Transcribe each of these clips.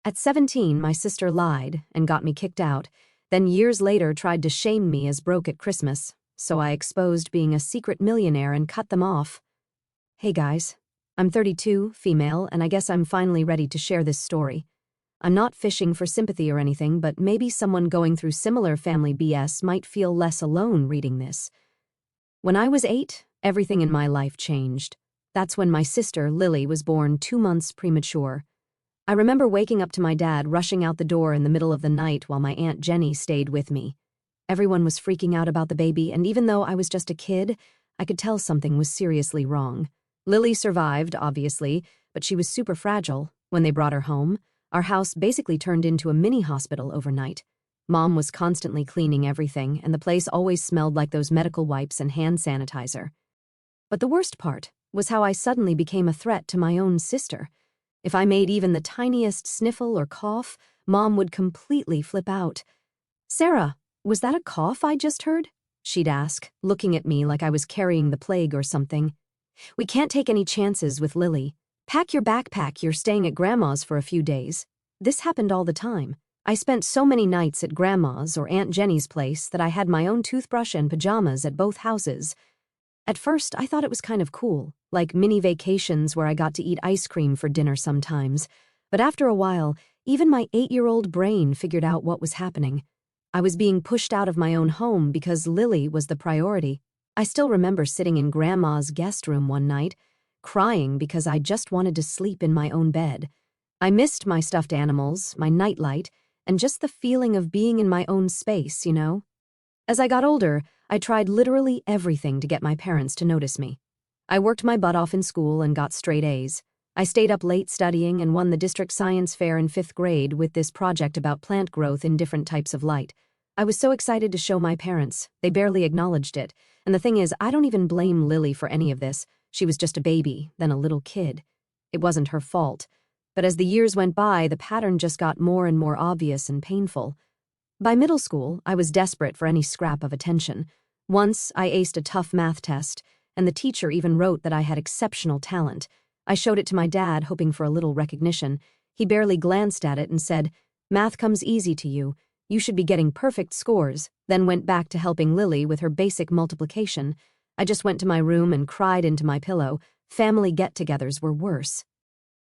At 17, my sister lied and got me kicked out, then years later tried to shame me as broke at Christmas, so I exposed being a secret millionaire and cut them off. Hey guys, I'm 32, female, and I guess I'm finally ready to share this story. I'm not fishing for sympathy or anything, but maybe someone going through similar family BS might feel less alone reading this. When I was 8, everything in my life changed. That's when my sister, Lily, was born 2 months premature. I remember waking up to my dad rushing out the door in the middle of the night while my Aunt Jenny stayed with me. Everyone was freaking out about the baby, and even though I was just a kid, I could tell something was seriously wrong. Lily survived, obviously, but she was super fragile. When they brought her home, our house basically turned into a mini hospital overnight. Mom was constantly cleaning everything, and the place always smelled like those medical wipes and hand sanitizer. But the worst part was how I suddenly became a threat to my own sister. If I made even the tiniest sniffle or cough, Mom would completely flip out. "Sarah, was that a cough I just heard?" she'd ask, looking at me like I was carrying the plague or something. "We can't take any chances with Lily. Pack your backpack, you're staying at Grandma's for a few days." This happened all the time. I spent so many nights at Grandma's or Aunt Jenny's place that I had my own toothbrush and pajamas at both houses. At first, I thought it was kind of cool, like mini vacations where I got to eat ice cream for dinner sometimes. But after a while, even my 8-year-old brain figured out what was happening. I was being pushed out of my own home because Lily was the priority. I still remember sitting in Grandma's guest room one night, crying because I just wanted to sleep in my own bed. I missed my stuffed animals, my nightlight, and just the feeling of being in my own space, you know? As I got older, I tried literally everything to get my parents to notice me. I worked my butt off in school and got straight A's. I stayed up late studying and won the district science fair in 5th grade with this project about plant growth in different types of light. I was so excited to show my parents. They barely acknowledged it. And the thing is, I don't even blame Lily for any of this. She was just a baby, then a little kid. It wasn't her fault. But as the years went by, the pattern just got more and more obvious and painful. By middle school, I was desperate for any scrap of attention. Once, I aced a tough math test, and the teacher even wrote that I had exceptional talent. I showed it to my dad, hoping for a little recognition. He barely glanced at it and said, "Math comes easy to you. You should be getting perfect scores," then went back to helping Lily with her basic multiplication. I just went to my room and cried into my pillow. Family get-togethers were worse.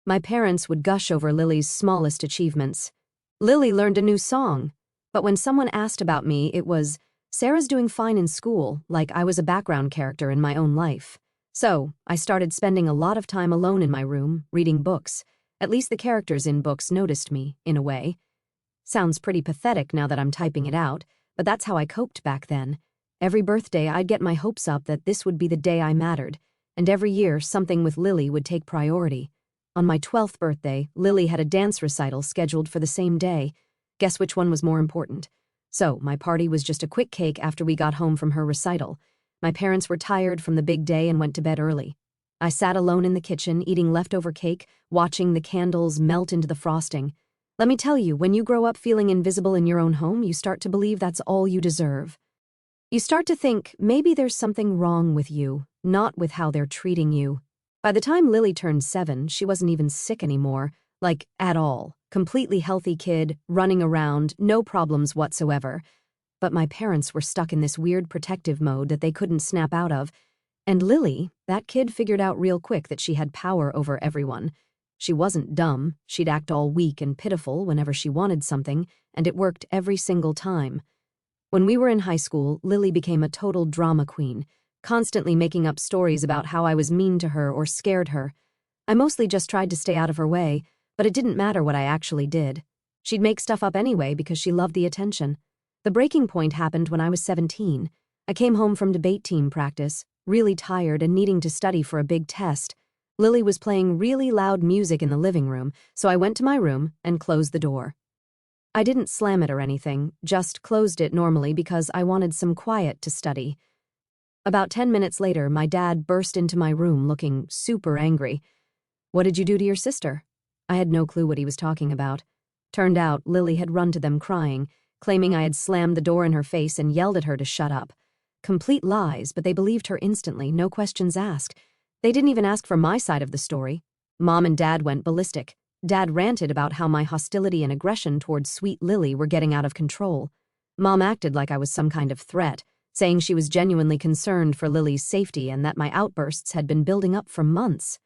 My parents would gush over Lily's smallest achievements. Lily learned a new song. But when someone asked about me, it was, "Sarah's doing fine in school," like I was a background character in my own life. So, I started spending a lot of time alone in my room, reading books. At least the characters in books noticed me, in a way. Sounds pretty pathetic now that I'm typing it out, but that's how I coped back then. Every birthday, I'd get my hopes up that this would be the day I mattered, and every year, something with Lily would take priority. On my 12th birthday, Lily had a dance recital scheduled for the same day. Guess which one was more important? So, my party was just a quick cake after we got home from her recital. My parents were tired from the big day and went to bed early. I sat alone in the kitchen, eating leftover cake, watching the candles melt into the frosting. Let me tell you, when you grow up feeling invisible in your own home, you start to believe that's all you deserve. You start to think maybe there's something wrong with you, not with how they're treating you. By the time Lily turned 7, she wasn't even sick anymore, like at all. Completely healthy kid, running around, no problems whatsoever. But my parents were stuck in this weird protective mode that they couldn't snap out of. And Lily, that kid figured out real quick that she had power over everyone. She wasn't dumb, she'd act all weak and pitiful whenever she wanted something, and it worked every single time. When we were in high school, Lily became a total drama queen, constantly making up stories about how I was mean to her or scared her. I mostly just tried to stay out of her way, but it didn't matter what I actually did. She'd make stuff up anyway because she loved the attention. The breaking point happened when I was 17. I came home from debate team practice, really tired and needing to study for a big test. Lily was playing really loud music in the living room, so I went to my room and closed the door. I didn't slam it or anything, just closed it normally because I wanted some quiet to study. About 10 minutes later, my dad burst into my room looking super angry. "What did you do to your sister?" I had no clue what he was talking about. Turned out, Lily had run to them crying, claiming I had slammed the door in her face and yelled at her to shut up. Complete lies, but they believed her instantly, no questions asked. They didn't even ask for my side of the story. Mom and Dad went ballistic. Dad ranted about how my hostility and aggression towards sweet Lily were getting out of control. Mom acted like I was some kind of threat, saying she was genuinely concerned for Lily's safety and that my outbursts had been building up for months.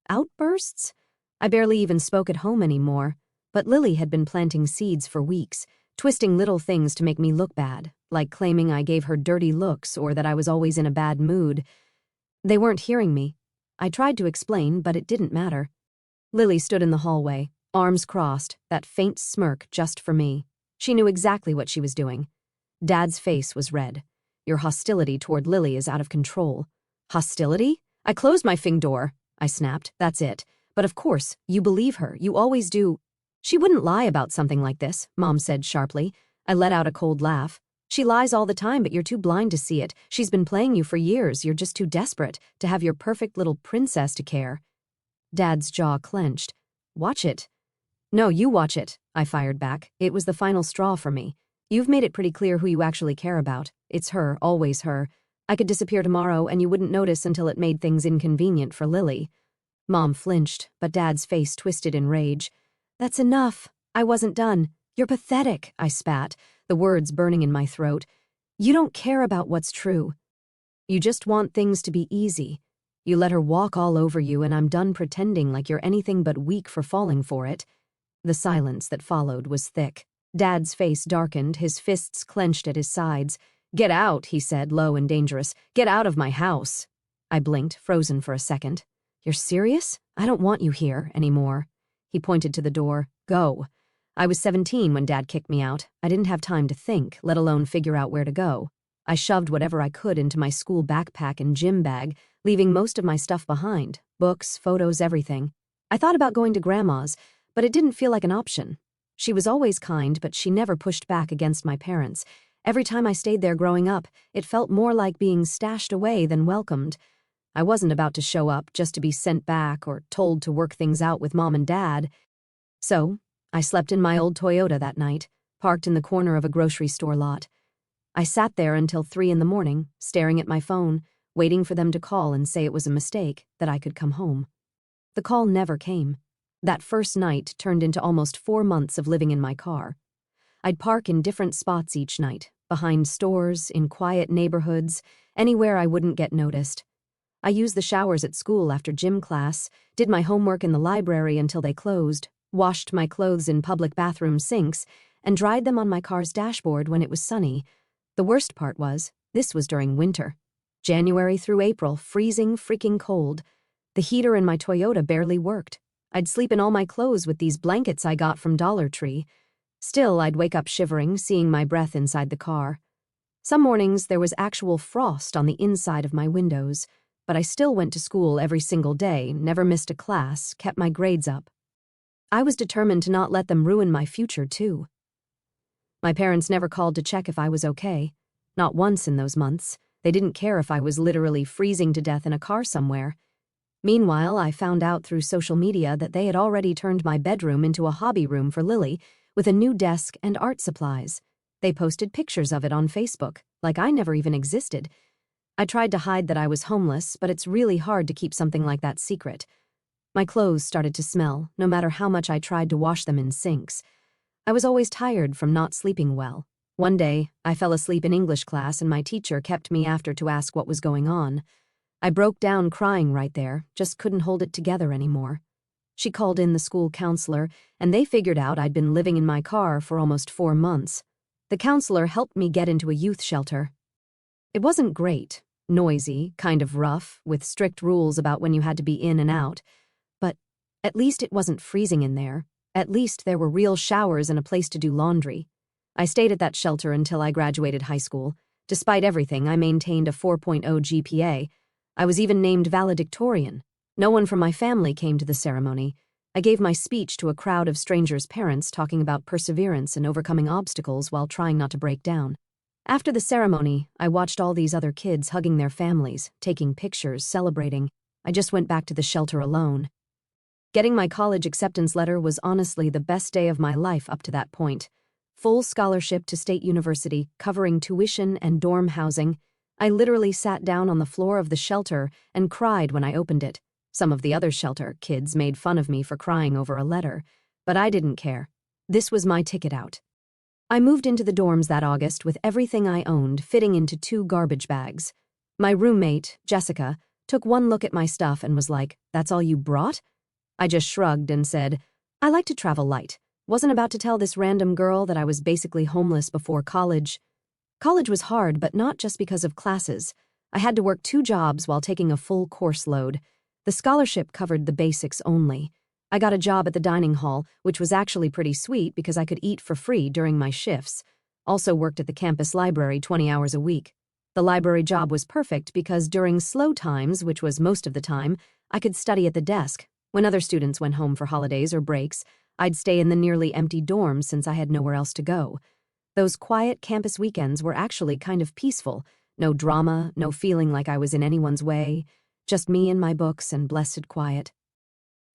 Outbursts? I barely even spoke at home anymore, but Lily had been planting seeds for weeks, twisting little things to make me look bad, like claiming I gave her dirty looks or that I was always in a bad mood. They weren't hearing me. I tried to explain, but it didn't matter. Lily stood in the hallway, arms crossed, that faint smirk just for me. She knew exactly what she was doing. Dad's face was red. Your hostility toward Lily is out of control. Hostility? I closed my door, I snapped. That's it. But of course, you believe her. You always do. She wouldn't lie about something like this, Mom said sharply. I let out a cold laugh. She lies all the time, but you're too blind to see it. She's been playing you for years. You're just too desperate to have your perfect little princess to care. Dad's jaw clenched. Watch it. No, you watch it, I fired back. It was the final straw for me. You've made it pretty clear who you actually care about. It's her, always her. I could disappear tomorrow and you wouldn't notice until it made things inconvenient for Lily. Mom flinched, but Dad's face twisted in rage. That's enough. I wasn't done. You're pathetic, I spat, the words burning in my throat. You don't care about what's true. You just want things to be easy. You let her walk all over you and I'm done pretending like you're anything but weak for falling for it. The silence that followed was thick. Dad's face darkened, his fists clenched at his sides. Get out, he said, low and dangerous. Get out of my house. I blinked, frozen for a second. You're serious? I don't want you here anymore. He pointed to the door. Go. I was 17 when Dad kicked me out. I didn't have time to think, let alone figure out where to go. I shoved whatever I could into my school backpack and gym bag, leaving most of my stuff behind. Books, photos, everything. I thought about going to Grandma's, but it didn't feel like an option. She was always kind, but she never pushed back against my parents. Every time I stayed there growing up, it felt more like being stashed away than welcomed. I wasn't about to show up just to be sent back or told to work things out with Mom and Dad. So, I slept in my old Toyota that night, parked in the corner of a grocery store lot. I sat there until 3 a.m, staring at my phone, waiting for them to call and say it was a mistake, that I could come home. The call never came. That first night turned into almost 4 months of living in my car. I'd park in different spots each night, behind stores, in quiet neighborhoods, anywhere I wouldn't get noticed. I used the showers at school after gym class, did my homework in the library until they closed, washed my clothes in public bathroom sinks, and dried them on my car's dashboard when it was sunny. The worst part was, this was during winter. January through April, freezing freaking cold. The heater in my Toyota barely worked. I'd sleep in all my clothes with these blankets I got from Dollar Tree. Still, I'd wake up shivering, seeing my breath inside the car. Some mornings, there was actual frost on the inside of my windows, but I still went to school every single day, never missed a class, kept my grades up. I was determined to not let them ruin my future, too. My parents never called to check if I was okay. Not once in those months. They didn't care if I was literally freezing to death in a car somewhere. Meanwhile, I found out through social media that they had already turned my bedroom into a hobby room for Lily, with a new desk and art supplies. They posted pictures of it on Facebook, like I never even existed. I tried to hide that I was homeless, but it's really hard to keep something like that secret. My clothes started to smell, no matter how much I tried to wash them in sinks. I was always tired from not sleeping well. One day, I fell asleep in English class and my teacher kept me after to ask what was going on. I broke down crying right there, just couldn't hold it together anymore. She called in the school counselor, and they figured out I'd been living in my car for almost 4 months. The counselor helped me get into a youth shelter. It wasn't great, noisy, kind of rough, with strict rules about when you had to be in and out. But at least it wasn't freezing in there. At least there were real showers and a place to do laundry. I stayed at that shelter until I graduated high school. Despite everything, I maintained a 4.0 GPA. I was even named valedictorian. No one from my family came to the ceremony. I gave my speech to a crowd of strangers' parents talking about perseverance and overcoming obstacles while trying not to break down. After the ceremony, I watched all these other kids hugging their families, taking pictures, celebrating. I just went back to the shelter alone. Getting my college acceptance letter was honestly the best day of my life up to that point. Full scholarship to State University, covering tuition and dorm housing. I literally sat down on the floor of the shelter and cried when I opened it. Some of the other shelter kids made fun of me for crying over a letter, but I didn't care. This was my ticket out. I moved into the dorms that August with everything I owned fitting into 2 garbage bags. My roommate, Jessica, took one look at my stuff and was like, "That's all you brought?" I just shrugged and said, "I like to travel light. Wasn't about to tell this random girl that I was basically homeless before college." College was hard, but not just because of classes. I had to work 2 jobs while taking a full course load. The scholarship covered the basics only. I got a job at the dining hall, which was actually pretty sweet because I could eat for free during my shifts. Also worked at the campus library 20 hours a week. The library job was perfect because during slow times, which was most of the time, I could study at the desk. When other students went home for holidays or breaks, I'd stay in the nearly empty dorms since I had nowhere else to go. Those quiet campus weekends were actually kind of peaceful. No drama, no feeling like I was in anyone's way. Just me and my books and blessed quiet.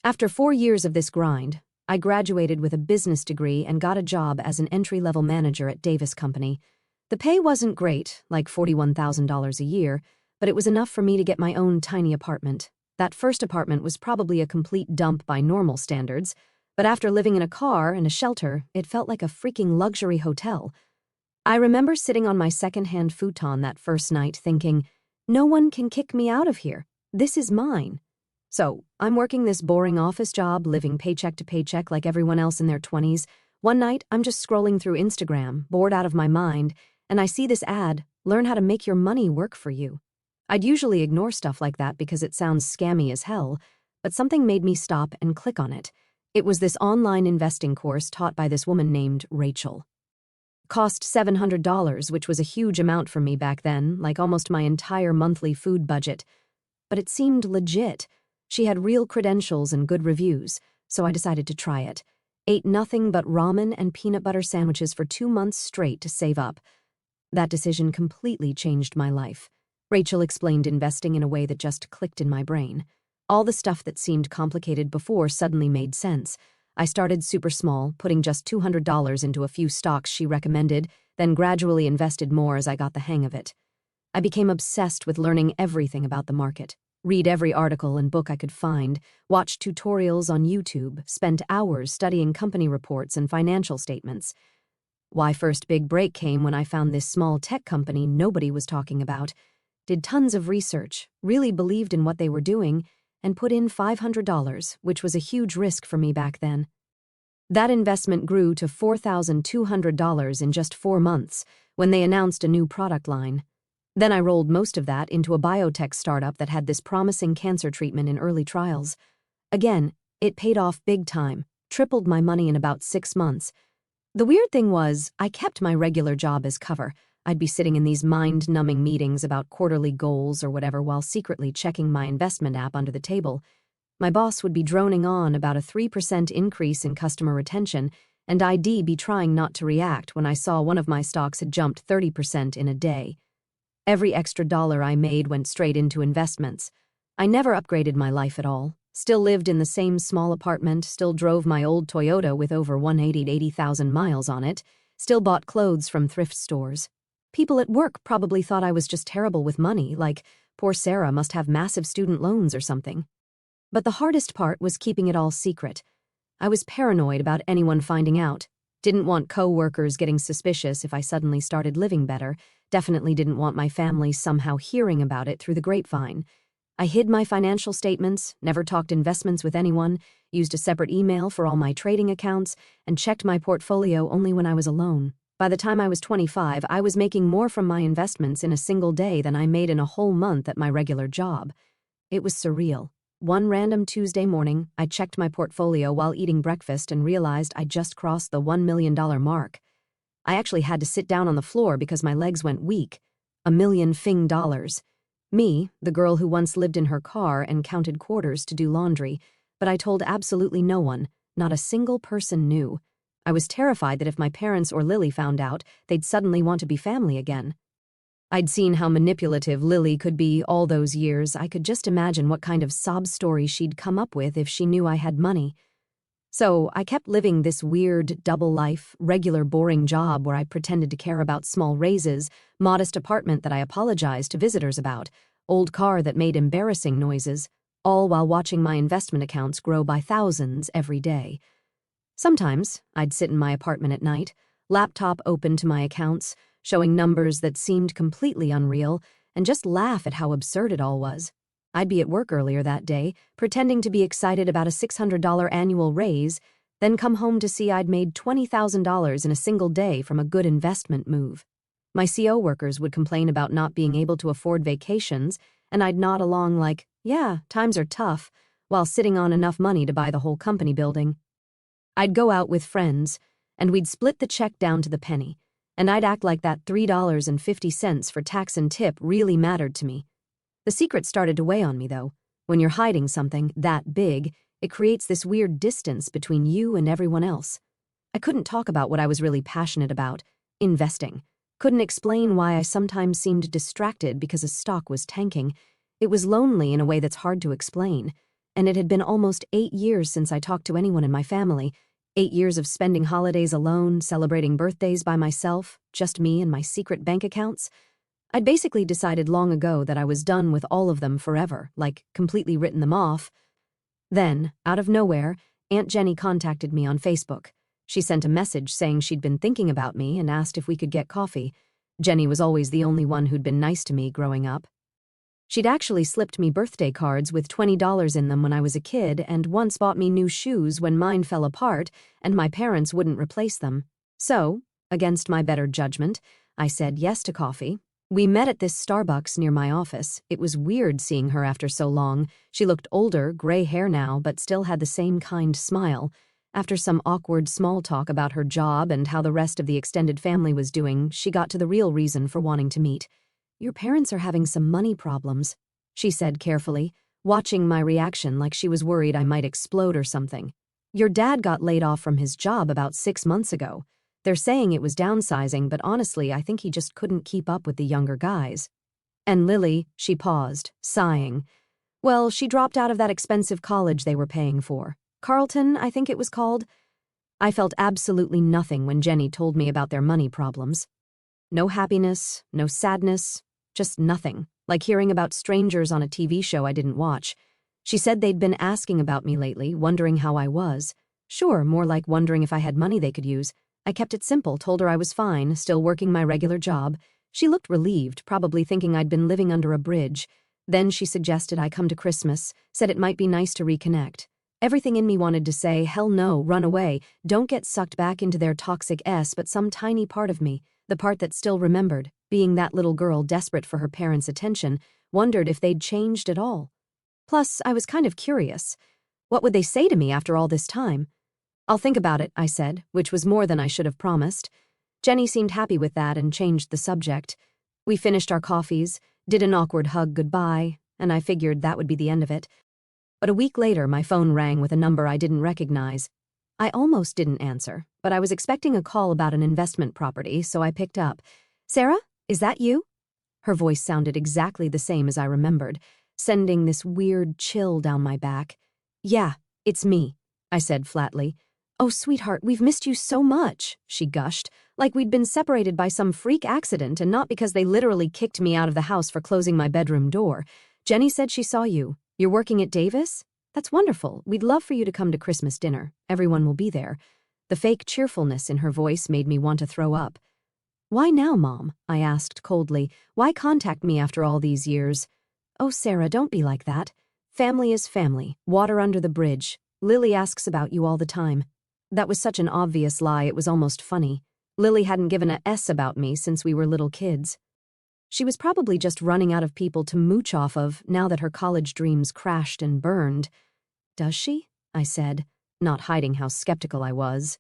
After 4 years of this grind, I graduated with a business degree and got a job as an entry-level manager at Davis Company. The pay wasn't great, like $41,000 a year, but it was enough for me to get my own tiny apartment. That first apartment was probably a complete dump by normal standards, but after living in a car and a shelter, it felt like a freaking luxury hotel. I remember sitting on my second-hand futon that first night thinking, no one can kick me out of here. This is mine. So, I'm working this boring office job, living paycheck to paycheck like everyone else in their 20s. One night, I'm just scrolling through Instagram, bored out of my mind, and I see this ad, "Learn how to make your money work for you." I'd usually ignore stuff like that because it sounds scammy as hell, but something made me stop and click on it. It was this online investing course taught by this woman named Rachel. Cost $700, which was a huge amount for me back then, like almost my entire monthly food budget. But it seemed legit. She had real credentials and good reviews, so I decided to try it. Ate nothing but ramen and peanut butter sandwiches for 2 months straight to save up. That decision completely changed my life. Rachel explained investing in a way that just clicked in my brain. All the stuff that seemed complicated before suddenly made sense. I started super small, putting just $200 into a few stocks she recommended, then gradually invested more as I got the hang of it. I became obsessed with learning everything about the market. Read every article and book I could find, watch tutorials on YouTube, spent hours studying company reports and financial statements. My first big break came when I found this small tech company nobody was talking about. Did tons of research, really believed in what they were doing, and put in $500, which was a huge risk for me back then. That investment grew to $4,200 in just 4 months when they announced a new product line. Then I rolled most of that into a biotech startup that had this promising cancer treatment in early trials. Again, it paid off big time, tripled my money in about 6 months. The weird thing was, I kept my regular job as cover. I'd be sitting in these mind-numbing meetings about quarterly goals or whatever while secretly checking my investment app under the table. My boss would be droning on about a 3% increase in customer retention, and I'd be trying not to react when I saw one of my stocks had jumped 30% in a day. Every extra dollar I made went straight into investments. I never upgraded my life at all. Still lived in the same small apartment, still drove my old Toyota with over 180,000 miles on it, still bought clothes from thrift stores. People at work probably thought I was just terrible with money, like poor Sarah must have massive student loans or something. But the hardest part was keeping it all secret. I was paranoid about anyone finding out. Didn't want co-workers getting suspicious if I suddenly started living better. Definitely didn't want my family somehow hearing about it through the grapevine. I hid my financial statements, never talked investments with anyone, used a separate email for all my trading accounts, and checked my portfolio only when I was alone. By the time I was 25, I was making more from my investments in a single day than I made in a whole month at my regular job. It was surreal. One random Tuesday morning, I checked my portfolio while eating breakfast and realized I just crossed the $1 million mark. I actually had to sit down on the floor because my legs went weak. $1 million dollars. Me, the girl who once lived in her car and counted quarters to do laundry, but I told absolutely no one. Not a single person knew. I was terrified that if my parents or Lily found out, they'd suddenly want to be family again. I'd seen how manipulative Lily could be all those years. I could just imagine what kind of sob story she'd come up with if she knew I had money. So I kept living this weird double life, regular boring job where I pretended to care about small raises, modest apartment that I apologized to visitors about, old car that made embarrassing noises. all while watching my investment accounts grow by thousands every day. Sometimes I'd sit in my apartment at night, laptop open to my accounts, showing numbers that seemed completely unreal, and just laugh at how absurd it all was. I'd be at work earlier that day, pretending to be excited about a $600 annual raise, then come home to see I'd made $20,000 in a single day from a good investment move. My CO workers would complain about not being able to afford vacations, and I'd nod along like, yeah, times are tough, while sitting on enough money to buy the whole company building. I'd go out with friends, and we'd split the check down to the penny, and I'd act like that $3.50 for tax and tip really mattered to me. The secret started to weigh on me, though. When you're hiding something that big, it creates this weird distance between you and everyone else. I couldn't talk about what I was really passionate about, investing. Couldn't explain why I sometimes seemed distracted because a stock was tanking. It was lonely in a way that's hard to explain. And it had been almost 8 years since I talked to anyone in my family. 8 years of spending holidays alone, celebrating birthdays by myself, just me and my secret bank accounts. I'd basically decided long ago that I was done with all of them forever, like completely written them off. Then, out of nowhere, Aunt Jenny contacted me on Facebook. She sent a message saying she'd been thinking about me and asked if we could get coffee. Jenny was always the only one who'd been nice to me growing up. She'd actually slipped me birthday cards with $20 in them when I was a kid and once bought me new shoes when mine fell apart and my parents wouldn't replace them. So, against my better judgment, I said yes to coffee. We met at this Starbucks near my office. It was weird seeing her after so long. She looked older, gray hair now, but still had the same kind smile. After some awkward small talk about her job and how the rest of the extended family was doing, she got to the real reason for wanting to meet. "Your parents are having some money problems," she said carefully, watching my reaction like she was worried I might explode or something. "Your dad got laid off from his job about 6 months ago. They're saying it was downsizing, but honestly, I think he just couldn't keep up with the younger guys. And Lily," she paused, sighing. "Well, she dropped out of that expensive college they were paying for. Carleton, I think it was called." I felt absolutely nothing when Jenny told me about their money problems. No happiness, no sadness, just nothing, like hearing about strangers on a TV show I didn't watch. She said they'd been asking about me lately, wondering how I was. Sure, more like wondering if I had money they could use. I kept it simple, told her I was fine, still working my regular job. She looked relieved, probably thinking I'd been living under a bridge. Then she suggested I come to Christmas, said it might be nice to reconnect. Everything in me wanted to say, hell no, run away, don't get sucked back into their toxic S, but some tiny part of me, the part that still remembered, being that little girl desperate for her parents' attention, wondered if they'd changed at all. Plus, I was kind of curious. What would they say to me after all this time? "I'll think about it," I said, which was more than I should have promised. Jenny seemed happy with that and changed the subject. We finished our coffees, did an awkward hug goodbye, and I figured that would be the end of it. But a week later, my phone rang with a number I didn't recognize. I almost didn't answer, but I was expecting a call about an investment property, so I picked up. "Sarah, is that you?" Her voice sounded exactly the same as I remembered, sending this weird chill down my back. "Yeah, it's me," I said flatly. "Oh, sweetheart, we've missed you so much," she gushed, like we'd been separated by some freak accident and not because they literally kicked me out of the house for closing my bedroom door. "Jenny said she saw you. You're working at Davis? That's wonderful. We'd love for you to come to Christmas dinner. Everyone will be there." The fake cheerfulness in her voice made me want to throw up. "Why now, Mom?" I asked coldly. "Why contact me after all these years?" "Oh, Sarah, don't be like that. Family is family. Water under the bridge. Lily asks about you all the time." That was such an obvious lie, it was almost funny. Lily hadn't given a S about me since we were little kids. She was probably just running out of people to mooch off of now that her college dreams crashed and burned. "Does she?" I said, not hiding how skeptical I was.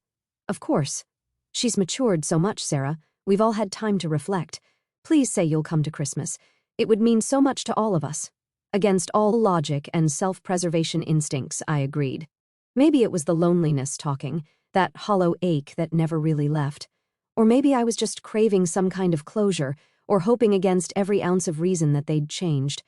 "Of course. She's matured so much, Sarah. We've all had time to reflect. Please say you'll come to Christmas. It would mean so much to all of us." Against all logic and self-preservation instincts, I agreed. Maybe it was the loneliness talking, that hollow ache that never really left. Or maybe I was just craving some kind of closure, or hoping against every ounce of reason that they'd changed.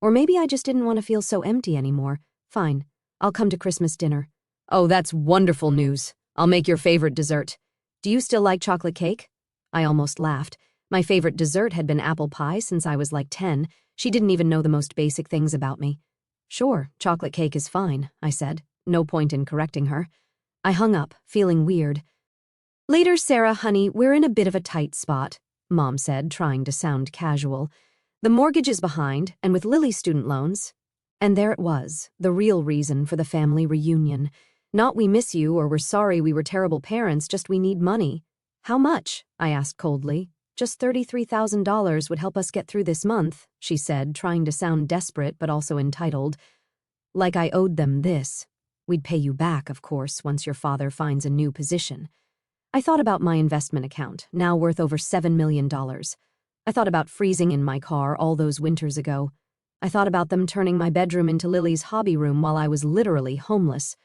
Or maybe I just didn't want to feel so empty anymore. Fine, I'll come to Christmas dinner. "Oh, that's wonderful news. I'll make your favorite dessert. Do you still like chocolate cake?" I almost laughed. My favorite dessert had been apple pie since I was like 10. She didn't even know the most basic things about me. Sure, chocolate cake is fine, I said. No point in correcting her. I hung up, feeling weird. Later, Sarah, honey, we're in a bit of a tight spot, Mom said, trying to sound casual. The mortgage is behind, and with Lily's student loans. And there it was, the real reason for the family reunion. Not we miss you or we're sorry we were terrible parents, just we need money. How much? I asked coldly. Just $33,000 would help us get through this month, she said, trying to sound desperate but also entitled. Like I owed them this. We'd pay you back, of course, once your father finds a new position. I thought about my investment account, now worth over $7 million. I thought about freezing in my car all those winters ago. I thought about them turning my bedroom into Lily's hobby room while I was literally homeless.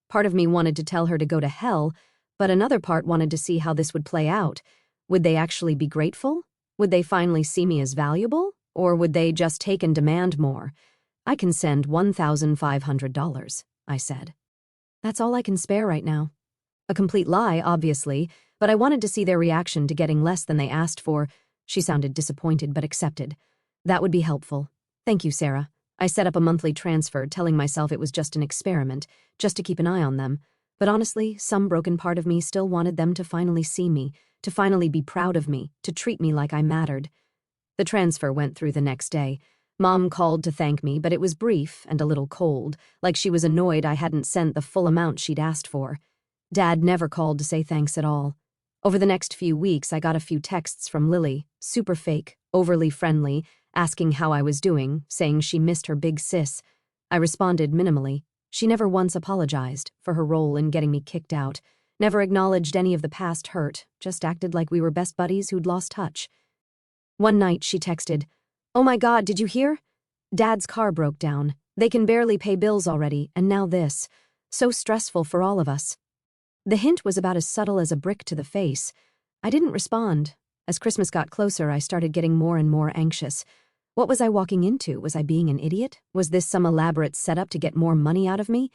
Part of me wanted to tell her to go to hell, but another part wanted to see how this would play out. Would they actually be grateful? Would they finally see me as valuable? Or would they just take and demand more? I can send $1,500, I said. That's all I can spare right now. A complete lie, obviously, but I wanted to see their reaction to getting less than they asked for. She sounded disappointed but accepted. That would be helpful. Thank you, Sarah. I set up a monthly transfer, telling myself it was just an experiment, just to keep an eye on them. But honestly, some broken part of me still wanted them to finally see me, to finally be proud of me, to treat me like I mattered. The transfer went through the next day. Mom called to thank me, but it was brief and a little cold, like she was annoyed I hadn't sent the full amount she'd asked for. Dad never called to say thanks at all. Over the next few weeks, I got a few texts from Lily, super fake, overly friendly, asking how I was doing, saying she missed her big sis. I responded minimally. She never once apologized for her role in getting me kicked out, never acknowledged any of the past hurt, just acted like we were best buddies who'd lost touch. One night, she texted, "Oh my God, did you hear? Dad's car broke down. They can barely pay bills already, and now this. So stressful for all of us." The hint was about as subtle as a brick to the face. I didn't respond. As Christmas got closer, I started getting more and more anxious. What was I walking into? Was I being an idiot? Was this some elaborate setup to get more money out of me?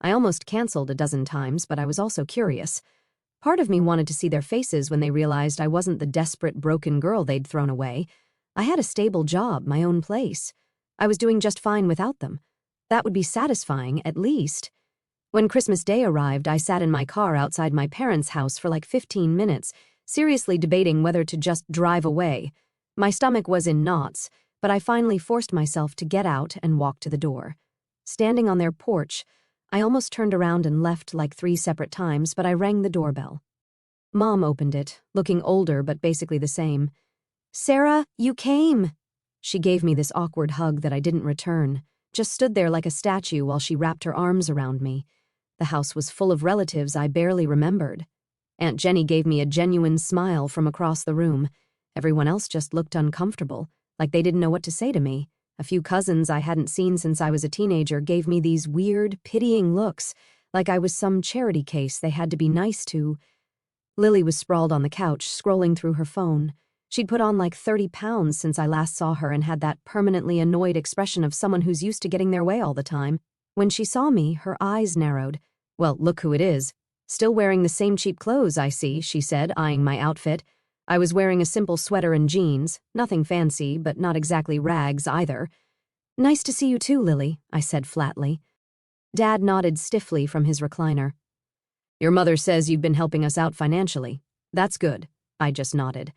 I almost canceled a dozen times, but I was also curious. Part of me wanted to see their faces when they realized I wasn't the desperate, broken girl they'd thrown away. I had a stable job, my own place. I was doing just fine without them. That would be satisfying, at least. When Christmas Day arrived, I sat in my car outside my parents' house for like 15 minutes, seriously debating whether to just drive away. My stomach was in knots, but I finally forced myself to get out and walk to the door. Standing on their porch, I almost turned around and left like 3 separate times, but I rang the doorbell. Mom opened it, looking older but basically the same. "Sarah, you came!" She gave me this awkward hug that I didn't return, just stood there like a statue while she wrapped her arms around me. The house was full of relatives I barely remembered. Aunt Jenny gave me a genuine smile from across the room. Everyone else just looked uncomfortable, like they didn't know what to say to me. A few cousins I hadn't seen since I was a teenager gave me these weird, pitying looks, like I was some charity case they had to be nice to. Lily was sprawled on the couch, scrolling through her phone. She'd put on like 30 pounds since I last saw her and had that permanently annoyed expression of someone who's used to getting their way all the time. When she saw me, her eyes narrowed. "Well, look who it is. Still wearing the same cheap clothes, I see," she said, eyeing my outfit. I was wearing a simple sweater and jeans, nothing fancy, but not exactly rags either. "Nice to see you too, Lily," I said flatly. Dad nodded stiffly from his recliner. "Your mother says you've been helping us out financially. That's good." I just nodded.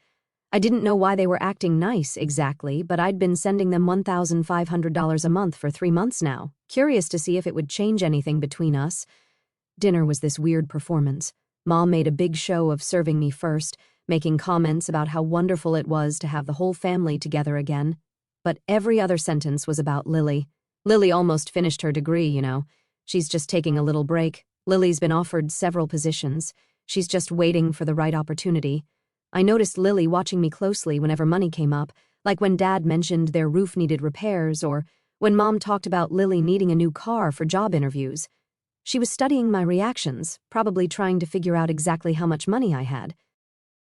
I didn't know why they were acting nice exactly, but I'd been sending them $1,500 a month for 3 months now, curious to see if it would change anything between us. Dinner was this weird performance. Mom made a big show of serving me first, making comments about how wonderful it was to have the whole family together again. But every other sentence was about Lily. Lily almost finished her degree, you know. She's just taking a little break. Lily's been offered several positions. She's just waiting for the right opportunity. I noticed Lily watching me closely whenever money came up, like when Dad mentioned their roof needed repairs or when Mom talked about Lily needing a new car for job interviews. She was studying my reactions, probably trying to figure out exactly how much money I had.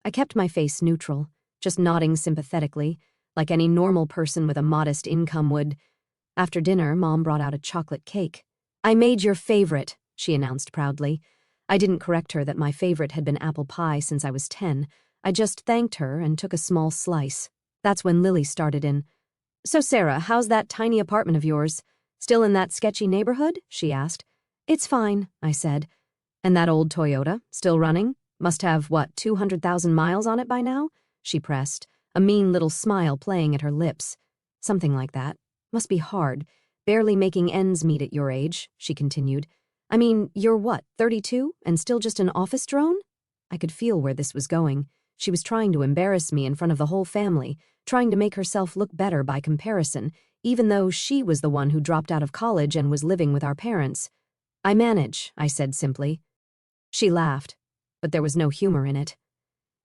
I kept my face neutral, just nodding sympathetically, like any normal person with a modest income would. After dinner, Mom brought out a chocolate cake. "I made your favorite," she announced proudly. I didn't correct her that my favorite had been apple pie since I was 10. I just thanked her and took a small slice. That's when Lily started in. "So Sarah, how's that tiny apartment of yours? Still in that sketchy neighborhood? She asked. It's fine, I said. And that old Toyota, still running? Must have, 200,000 miles on it by now? She pressed, a mean little smile playing at her lips. Something like that. Must be hard. Barely making ends meet at your age, she continued. I mean, you're 32, and still just an office drone? I could feel where this was going. She was trying to embarrass me in front of the whole family, trying to make herself look better by comparison, even though she was the one who dropped out of college and was living with our parents. I manage, I said simply. She laughed, but there was no humor in it.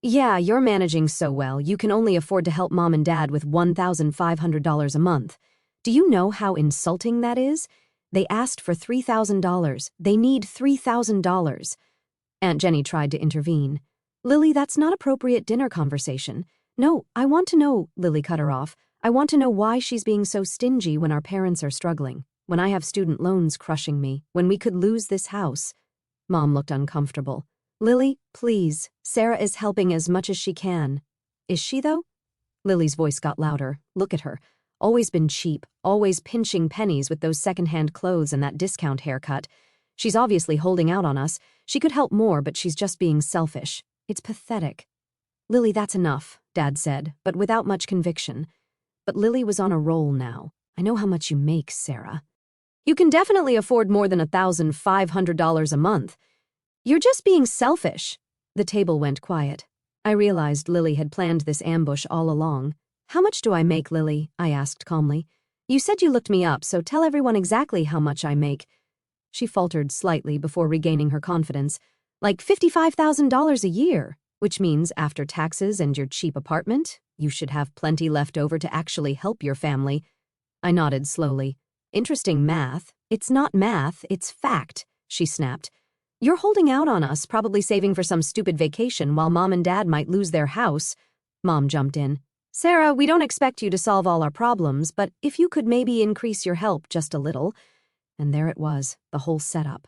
Yeah, you're managing so well, you can only afford to help Mom and Dad with $1,500 a month. Do you know how insulting that is? They asked for $3,000. They need $3,000. Aunt Jenny tried to intervene. Lily, that's not appropriate dinner conversation. No, I want to know, Lily cut her off. I want to know why she's being so stingy when our parents are struggling, when I have student loans crushing me, when we could lose this house. Mom looked uncomfortable. Lily, please, Sarah is helping as much as she can. Is she, though? Lily's voice got louder. Look at her. Always been cheap, always pinching pennies with those second-hand clothes and that discount haircut. She's obviously holding out on us. She could help more, but she's just being selfish. It's pathetic. Lily, that's enough, Dad said, but without much conviction. But Lily was on a roll now. I know how much you make, Sarah. You can definitely afford more than $1,500 a month. You're just being selfish. The table went quiet. I realized Lily had planned this ambush all along. How much do I make, Lily? I asked calmly. You said you looked me up, so tell everyone exactly how much I make. She faltered slightly before regaining her confidence. Like $55,000 a year, which means after taxes and your cheap apartment, you should have plenty left over to actually help your family. I nodded slowly. Interesting math. It's not math, it's fact, she snapped. You're holding out on us, probably saving for some stupid vacation while Mom and Dad might lose their house. Mom jumped in. Sarah, we don't expect you to solve all our problems, but if you could maybe increase your help just a little. And there it was, the whole setup.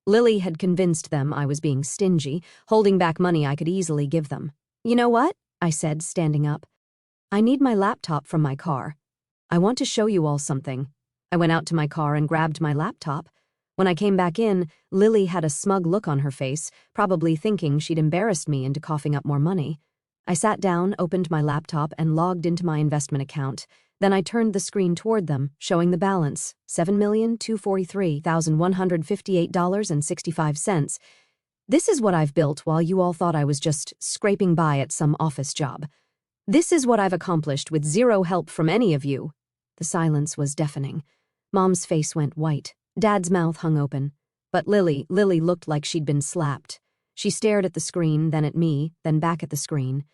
Lily had convinced them I was being stingy, holding back money I could easily give them. You know what? I said, standing up. I need my laptop from my car. I want to show you all something. I went out to my car and grabbed my laptop. When I came back in, Lily had a smug look on her face, probably thinking she'd embarrassed me into coughing up more money. I sat down, opened my laptop, and logged into my investment account. Then I turned the screen toward them, showing the balance, $7,243,158.65. This is what I've built while you all thought I was just scraping by at some office job. This is what I've accomplished with zero help from any of you. The silence was deafening. Mom's face went white. Dad's mouth hung open. But Lily looked like she'd been slapped. She stared at the screen, then at me, then back at the screen.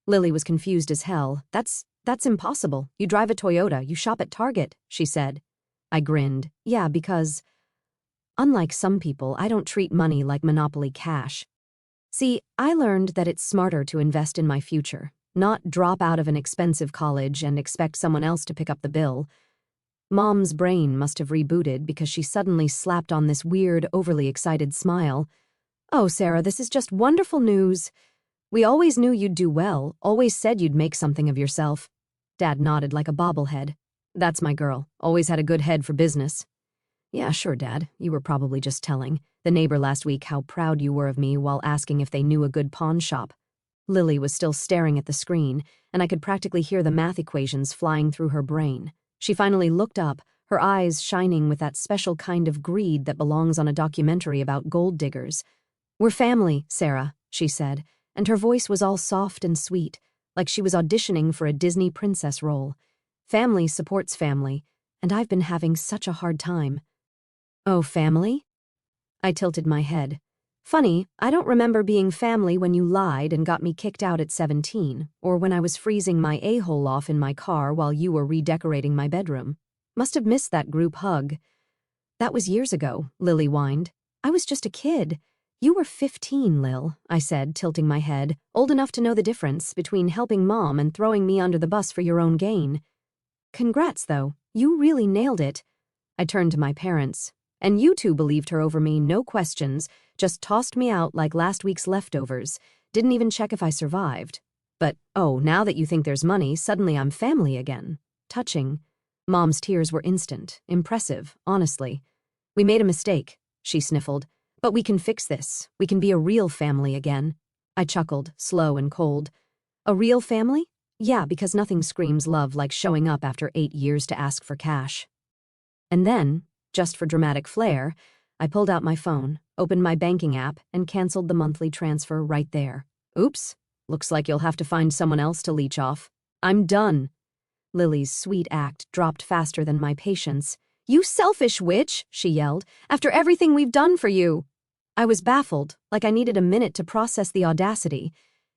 Lily was confused as hell. That's impossible. You drive a Toyota, you shop at Target, she said. I grinned. Yeah, because unlike some people, I don't treat money like Monopoly cash. See, I learned that it's smarter to invest in my future, not drop out of an expensive college and expect someone else to pick up the bill. Mom's brain must have rebooted because she suddenly slapped on this weird, overly excited smile. Oh, Sarah, this is just wonderful news. We always knew you'd do well, always said you'd make something of yourself. Dad nodded like a bobblehead. That's my girl, always had a good head for business. Yeah, sure, Dad, you were probably just telling the neighbor last week how proud you were of me while asking if they knew a good pawn shop. Lily was still staring at the screen, and I could practically hear the math equations flying through her brain. She finally looked up, her eyes shining with that special kind of greed that belongs on a documentary about gold diggers. We're family, Sarah, she said, and her voice was all soft and sweet, like she was auditioning for a Disney princess role. Family supports family, and I've been having such a hard time. Oh, family? I tilted my head. Funny, I don't remember being family when you lied and got me kicked out at 17, or when I was freezing my a-hole off in my car while you were redecorating my bedroom. Must have missed that group hug. That was years ago, Lily whined. I was just a kid. You were 15, Lil, I said, tilting my head, old enough to know the difference between helping Mom and throwing me under the bus for your own gain. Congrats, though. You really nailed it. I turned to my parents. And you two believed her over me, no questions, just tossed me out like last week's leftovers, didn't even check if I survived. But, oh, now that you think there's money, suddenly I'm family again. Touching. Mom's tears were instant, impressive, honestly. "We made a mistake," she sniffled. "But we can fix this. We can be a real family again." I chuckled, slow and cold. "A real family?" "Yeah, because nothing screams love like showing up after 8 years to ask for cash." And then, just for dramatic flair, I pulled out my phone, opened my banking app, and canceled the monthly transfer right there. "Oops, looks like you'll have to find someone else to leech off. I'm done." Lily's sweet act dropped faster than my patience. "You selfish witch," she yelled, "after everything we've done for you." I was baffled, like I needed a minute to process the audacity.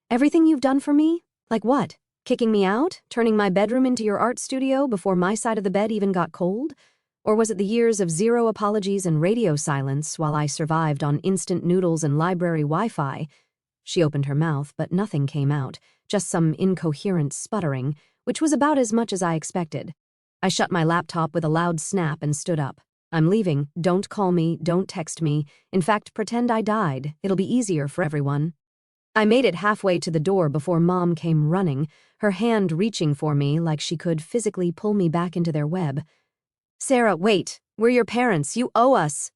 "Everything you've done for me? Like what? Kicking me out? Turning my bedroom into your art studio before my side of the bed even got cold? Or was it the years of zero apologies and radio silence while I survived on instant noodles and library Wi-Fi?" She opened her mouth, but nothing came out, just some incoherent sputtering, which was about as much as I expected. I shut my laptop with a loud snap and stood up. "I'm leaving. Don't call me, don't text me. In fact, pretend I died. It'll be easier for everyone." I made it halfway to the door before Mom came running, her hand reaching for me like she could physically pull me back into their web. "Sarah, wait. We're your parents. You owe us."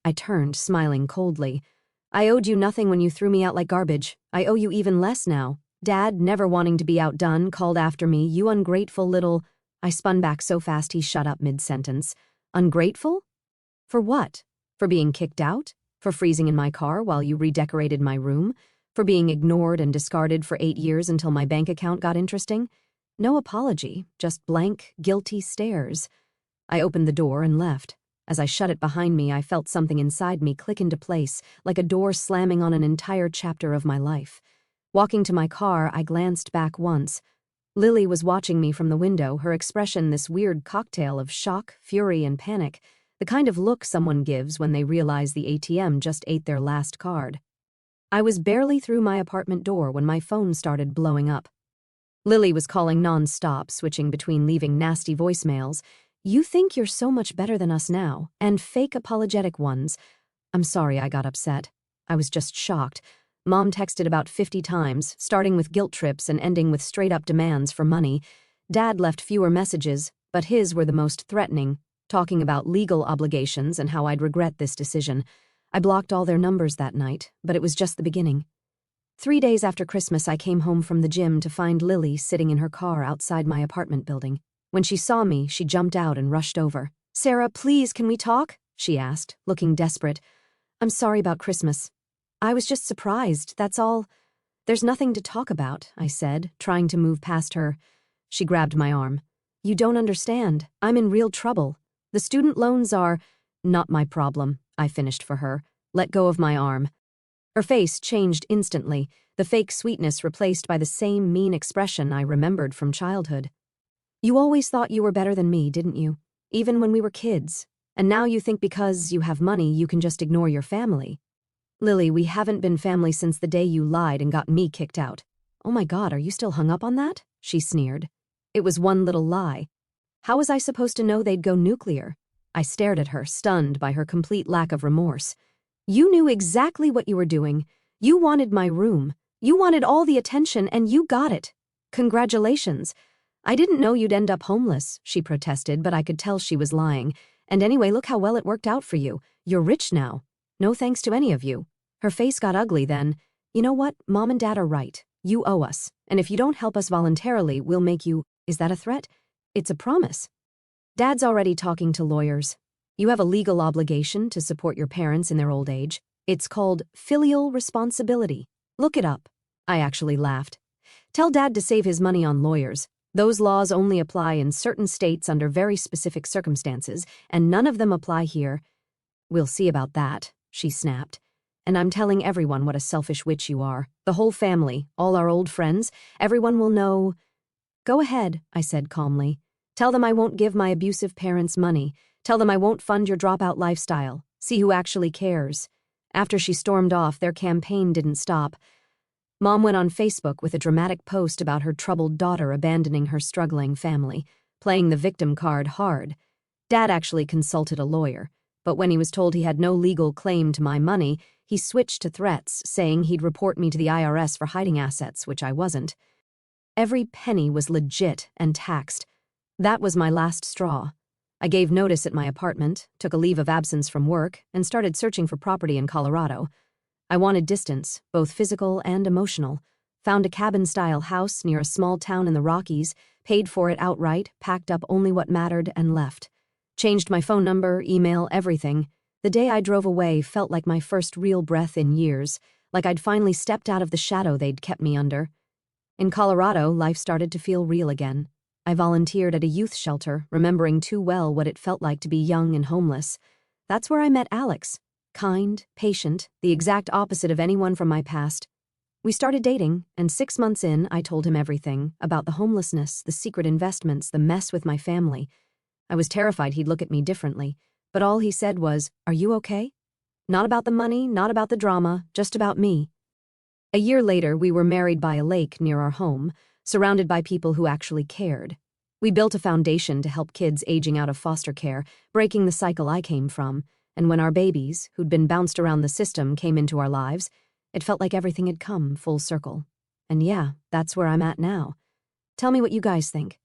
I turned, smiling coldly. "I owed you nothing when you threw me out like garbage. I owe you even less now. Dad, never wanting to be outdone, called after me, 'You ungrateful little—'" I spun back so fast he shut up mid-sentence. "Ungrateful? For what? For being kicked out? For freezing in my car while you redecorated my room? For being ignored and discarded for 8 years until my bank account got interesting? No apology, just blank, guilty stares." I opened the door and left. As I shut it behind me, I felt something inside me click into place, like a door slamming on an entire chapter of my life. Walking to my car, I glanced back once. Lily was watching me from the window, her expression this weird cocktail of shock, fury, and panic, the kind of look someone gives when they realize the ATM just ate their last card. I was barely through my apartment door when my phone started blowing up. Lily was calling non-stop, switching between leaving nasty voicemails. "You think you're so much better than us now, and fake apologetic ones." I'm sorry I got upset. I was just shocked. Mom texted about 50 times, starting with guilt trips and ending with straight-up demands for money. Dad left fewer messages, but his were the most threatening, talking about legal obligations and how I'd regret this decision. I blocked all their numbers that night, but it was just the beginning. 3 days after Christmas, I came home from the gym to find Lily sitting in her car outside my apartment building. When she saw me, she jumped out and rushed over. "Sarah, please, can we talk?" she asked, looking desperate. "I'm sorry about Christmas. I was just surprised, that's all." "There's nothing to talk about," I said, trying to move past her. She grabbed my arm. "You don't understand. I'm in real trouble. The student loans are—" "Not my problem," I finished for her. "Let go of my arm." Her face changed instantly, the fake sweetness replaced by the same mean expression I remembered from childhood. "You always thought you were better than me, didn't you? Even when we were kids. And now you think because you have money you can just ignore your family." "Lily, we haven't been family since the day you lied and got me kicked out." "Oh my God, are you still hung up on that?" she sneered. "It was one little lie. How was I supposed to know they'd go nuclear?" I stared at her, stunned by her complete lack of remorse. "You knew exactly what you were doing. You wanted my room. You wanted all the attention, and you got it. Congratulations." "I didn't know you'd end up homeless," she protested, but I could tell she was lying. "And anyway, look how well it worked out for you. You're rich now. No thanks to any of you." Her face got ugly then. "You know what? Mom and Dad are right. You owe us. And if you don't help us voluntarily, we'll make you—" "Is that a threat?" "It's a promise. Dad's already talking to lawyers. You have a legal obligation to support your parents in their old age. It's called filial responsibility. Look it up." I actually laughed. "Tell Dad to save his money on lawyers. Those laws only apply in certain states under very specific circumstances, and none of them apply here." "We'll see about that," she snapped. "And I'm telling everyone what a selfish witch you are. The whole family, all our old friends, everyone will know." "Go ahead," I said calmly. "Tell them I won't give my abusive parents money. Tell them I won't fund your dropout lifestyle. See who actually cares." After she stormed off, their campaign didn't stop. Mom went on Facebook with a dramatic post about her troubled daughter abandoning her struggling family, playing the victim card hard. Dad actually consulted a lawyer, but when he was told he had no legal claim to my money, he switched to threats, saying he'd report me to the IRS for hiding assets, which I wasn't. Every penny was legit and taxed. That was my last straw. I gave notice at my apartment, took a leave of absence from work, and started searching for property in Colorado. I wanted distance, both physical and emotional. Found a cabin-style house near a small town in the Rockies, paid for it outright, packed up only what mattered, and left. Changed my phone number, email, everything. The day I drove away felt like my first real breath in years, like I'd finally stepped out of the shadow they'd kept me under. In Colorado, life started to feel real again. I volunteered at a youth shelter, remembering too well what it felt like to be young and homeless. That's where I met Alex. Kind, patient, the exact opposite of anyone from my past. We started dating, and 6 months in, I told him everything about the homelessness, the secret investments, the mess with my family. I was terrified he'd look at me differently, but all he said was, "Are you okay?" Not about the money, not about the drama, just about me. A year later, we were married by a lake near our home, surrounded by people who actually cared. We built a foundation to help kids aging out of foster care, breaking the cycle I came from, and when our babies, who'd been bounced around the system, came into our lives, it felt like everything had come full circle. And yeah, that's where I'm at now. Tell me what you guys think.